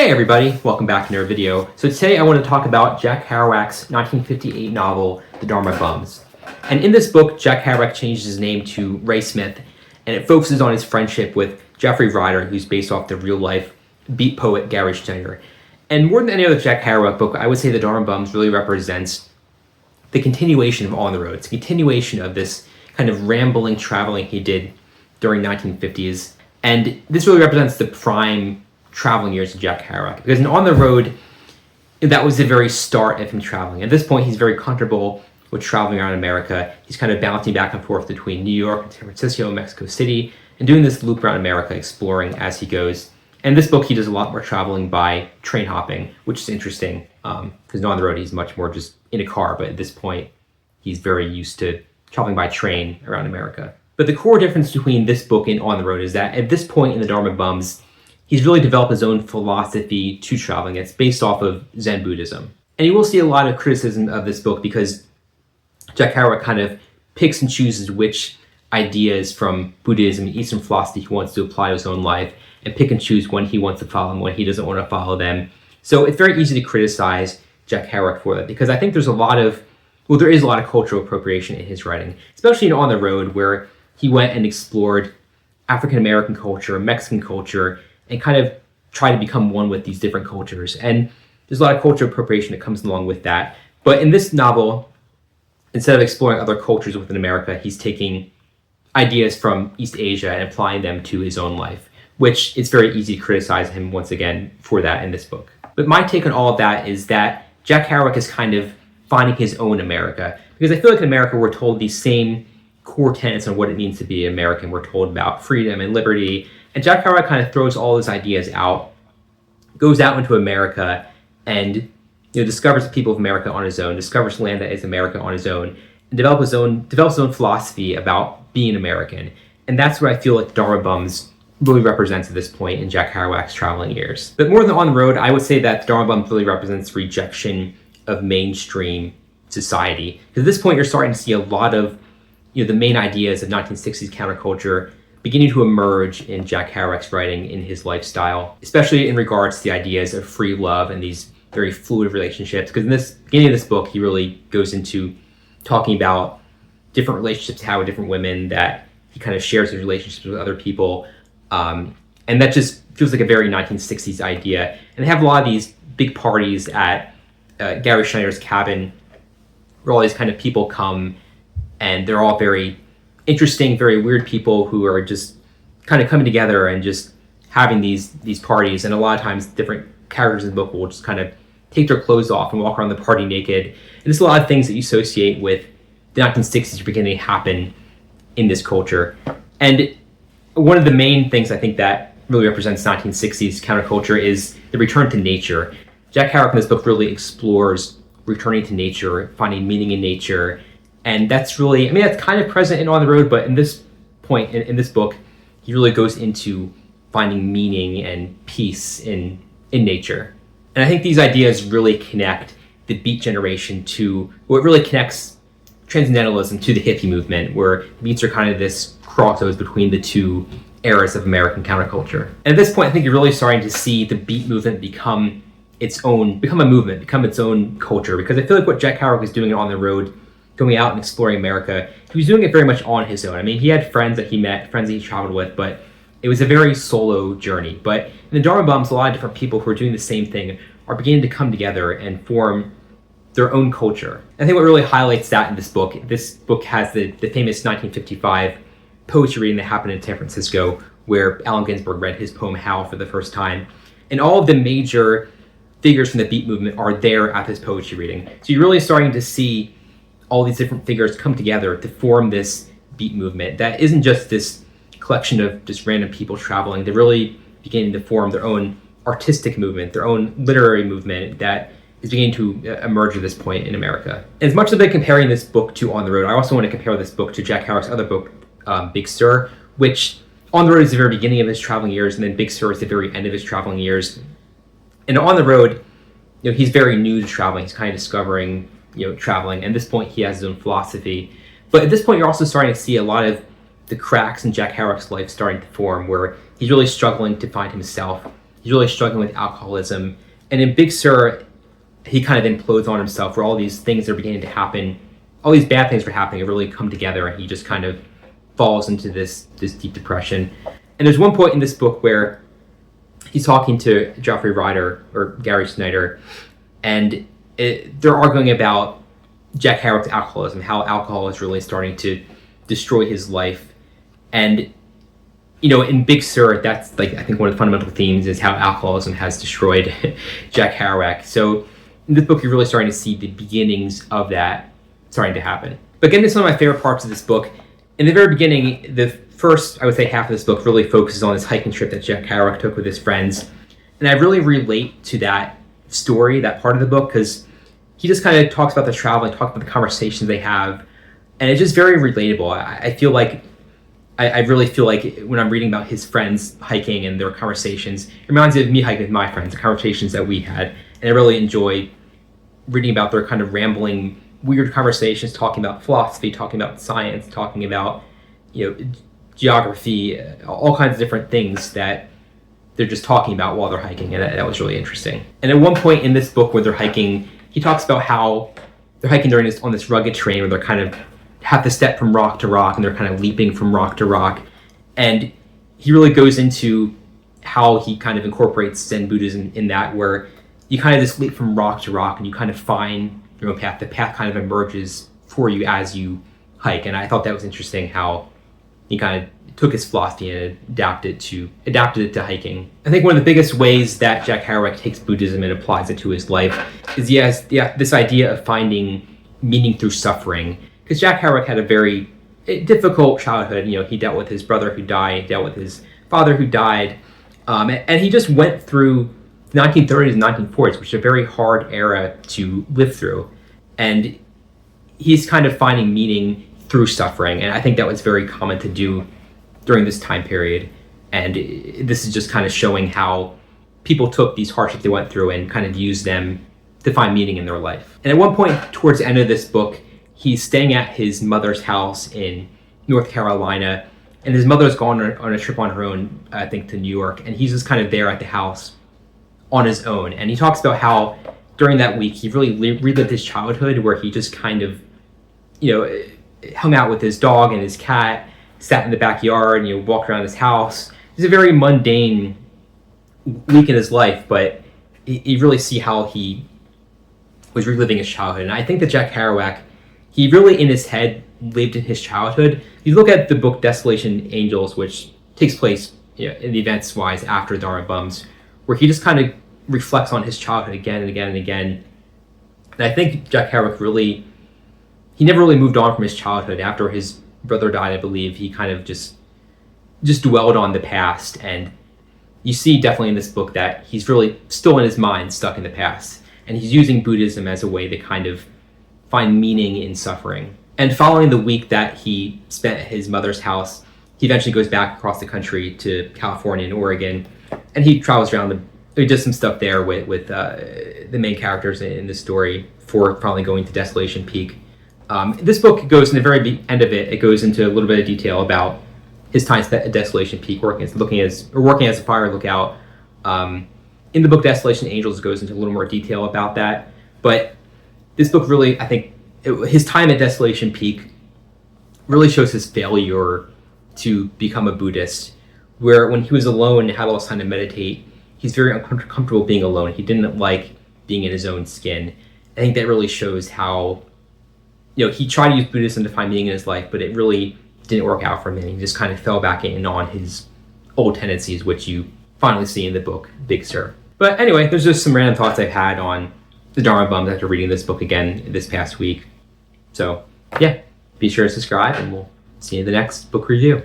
Hey everybody, welcome back to another video. So today I want to talk about Jack Kerouac's 1958 novel, The Dharma Bums. And in this book, Jack Kerouac changes his name to Ray Smith, and it focuses on his friendship with Jeffrey Ryder, who's based off the real-life beat poet Gary Schneider. And more than any other Jack Kerouac book, I would say The Dharma Bums really represents the continuation of On the Road. It's a continuation of this kind of rambling traveling he did during 1950s. And this really represents the prime traveling years of Jack Kerouac, because in On the Road, that was the very start of him traveling. At this point, he's very comfortable with traveling around America. He's kind of bouncing back and forth between New York and San Francisco and Mexico City, and doing this loop around America, exploring as he goes. And in this book, he does a lot more traveling by train hopping, which is interesting, because On the Road, he's much more just in a car, but at this point, he's very used to traveling by train around America. But the core difference between this book and On the Road is that at this point in The Dharma Bums, he's really developed his own philosophy to traveling. It's based off of Zen Buddhism. And you will see a lot of criticism of this book because Jack Kerouac kind of picks and chooses which ideas from Buddhism and Eastern philosophy he wants to apply to his own life, and pick and choose when he wants to follow them, when he doesn't want to follow them. So it's very easy to criticize Jack Kerouac for that, because I think there is a lot of cultural appropriation in his writing, especially in On the Road, where he went and explored African-American culture, Mexican culture, and kind of try to become one with these different cultures. And there's a lot of cultural appropriation that comes along with that. But in this novel, instead of exploring other cultures within America, he's taking ideas from East Asia and applying them to his own life, which it's very easy to criticize him once again for that in this book. But my take on all of that is that Jack Kerouac is kind of finding his own America, because I feel like in America we're told these same core tenets on what it means to be American. We're told about freedom and liberty, and Jack Kerouac kind of throws all his ideas out, goes out into America, and discovers the people of America on his own, discovers land that is America on his own, and develops his own philosophy about being American. And that's what I feel like Dharma Bums really represents at this point in Jack Kerouac's traveling years. But more than On the Road, I would say that Dharma Bums really represents rejection of mainstream society. Because at this point, you're starting to see a lot of the main ideas of 1960s counterculture beginning to emerge in Jack Kerouac's writing, in his lifestyle, especially in regards to the ideas of free love and these very fluid relationships. Because in this beginning of this book, he really goes into talking about different relationships he had with different women, that he kind of shares his relationships with other people. And that just feels like a very 1960s idea. And they have a lot of these big parties at Gary Schneider's cabin, where all these kind of people come, and they're all very interesting, very weird people who are just kind of coming together and just having these parties. And a lot of times different characters in the book will just kind of take their clothes off and walk around the party naked. And there's a lot of things that you associate with the 1960s beginning to happen in this culture. And one of the main things I think that really represents 1960s counterculture is the return to nature. Jack Kerouac in this book really explores returning to nature, finding meaning in nature. And that's really, that's kind of present in On the Road, but in this point, in this book, he really goes into finding meaning and peace in nature. And I think these ideas really connect the Beat generation to, it really connects transcendentalism to the hippie movement, where beats are kind of this crossroads between the two eras of American counterculture. And at this point, I think you're really starting to see the Beat movement become its own culture, because I feel like what Jack Kerouac is doing On the Road, going out and exploring America, he was doing it very much on his own. He had friends that he met, friends that he traveled with, but it was a very solo journey. But in the Dharma Bums, a lot of different people who are doing the same thing are beginning to come together and form their own culture. I think what really highlights that in this book has the famous 1955 poetry reading that happened in San Francisco, where Allen Ginsberg read his poem Howl for the first time. And all of the major figures from the Beat movement are there at this poetry reading. So you're really starting to see all these different figures come together to form this Beat movement that isn't just this collection of just random people traveling. They're really beginning to form their own artistic movement, their own literary movement that is beginning to emerge at this point in America. And as much as I've been comparing this book to On the Road, I also want to compare this book to Jack Kerouac's other book, Big Stir, which On the Road is the very beginning of his traveling years, and then Big Stir is the very end of his traveling years. And On the Road, he's very new to traveling. He's kind of discovering traveling. At this point, he has his own philosophy. But at this point, you're also starting to see a lot of the cracks in Jack Kerouac's life starting to form, where he's really struggling to find himself He's really struggling with alcoholism. And in Big Sur, he kind of implodes on himself, where all these things are beginning to happen. All these bad things are happening, really come together, and he just kind of falls into this deep depression. And there's one point in this book where he's talking to Geoffrey Ryder, or Gary Snyder, and they're arguing about Jack Kerouac's alcoholism, how alcohol is really starting to destroy his life. And in Big Sur, that's like, I think one of the fundamental themes is how alcoholism has destroyed Jack Kerouac. So in this book, you're really starting to see the beginnings of that starting to happen. But again, this is one of my favorite parts of this book. In the very beginning, the first, I would say, half of this book really focuses on this hiking trip that Jack Kerouac took with his friends. And I really relate to that story, that part of the book, because he just kind of talks about the travel and talks about the conversations they have. And it's just very relatable. I feel like, I really feel like when I'm reading about his friends hiking and their conversations, it reminds me of me hiking with my friends, the conversations that we had. And I really enjoy reading about their kind of rambling, weird conversations, talking about philosophy, talking about science, talking about, geography, all kinds of different things that they're just talking about while they're hiking. And that was really interesting. And at one point in this book where they're hiking, he talks about how they're hiking on this rugged terrain where they're kind of have to step from rock to rock, and they're kind of leaping from rock to rock. And he really goes into how he kind of incorporates Zen Buddhism in that, where you kind of just leap from rock to rock and you kind of find your own path. The path kind of emerges for you as you hike. And I thought that was interesting how he kind of took his philosophy and adapted it to hiking. I think one of the biggest ways that Jack Kerouac takes Buddhism and applies it to his life is he has this idea of finding meaning through suffering. Because Jack Kerouac had a very difficult childhood. He dealt with his brother who died, dealt with his father who died, and he just went through the 1930s and 1940s, which is a very hard era to live through. And he's kind of finding meaning through suffering, and I think that was very common to do during this time period. And this is just kind of showing how people took these hardships they went through and kind of used them to find meaning in their life. And at one point towards the end of this book, he's staying at his mother's house in North Carolina, and his mother's gone on a trip on her own, I think, to New York, and he's just kind of there at the house on his own. And he talks about how during that week he really relived his childhood, where he just kind of, hung out with his dog and his cat, sat in the backyard, walked around his house. It's a very mundane week in his life, but you really see how he was reliving his childhood. And I think that Jack Kerouac, he really, in his head, lived in his childhood. You look at the book Desolation Angels, which takes place in the events-wise after Dharma Bums, where he just kind of reflects on his childhood again and again and again. And I think Jack Kerouac he never really moved on from his childhood. After his brother died, I believe, he kind of just dwelled on the past. And you see definitely in this book that he's really still in his mind stuck in the past. And he's using Buddhism as a way to kind of find meaning in suffering. And following the week that he spent at his mother's house, he eventually goes back across the country to California and Oregon, and he travels around he does some stuff there with the main characters in the story before finally going to Desolation Peak. This book goes, in the very end of it goes into a little bit of detail about his time spent at Desolation Peak, working as a fire lookout. In the book Desolation Angels goes into a little more detail about that, but this book really, I think, his time at Desolation Peak really shows his failure to become a Buddhist, where when he was alone and had all this time to meditate, he's very uncomfortable being alone. He didn't like being in his own skin. I think that really shows how, he tried to use Buddhism to find meaning in his life, but it really didn't work out for him. He just kind of fell back in on his old tendencies, which you finally see in the book Big Sur. But anyway, there's just some random thoughts I've had on the Dharma Bums after reading this book again this past week. So, yeah, be sure to subscribe, and we'll see you in the next book review.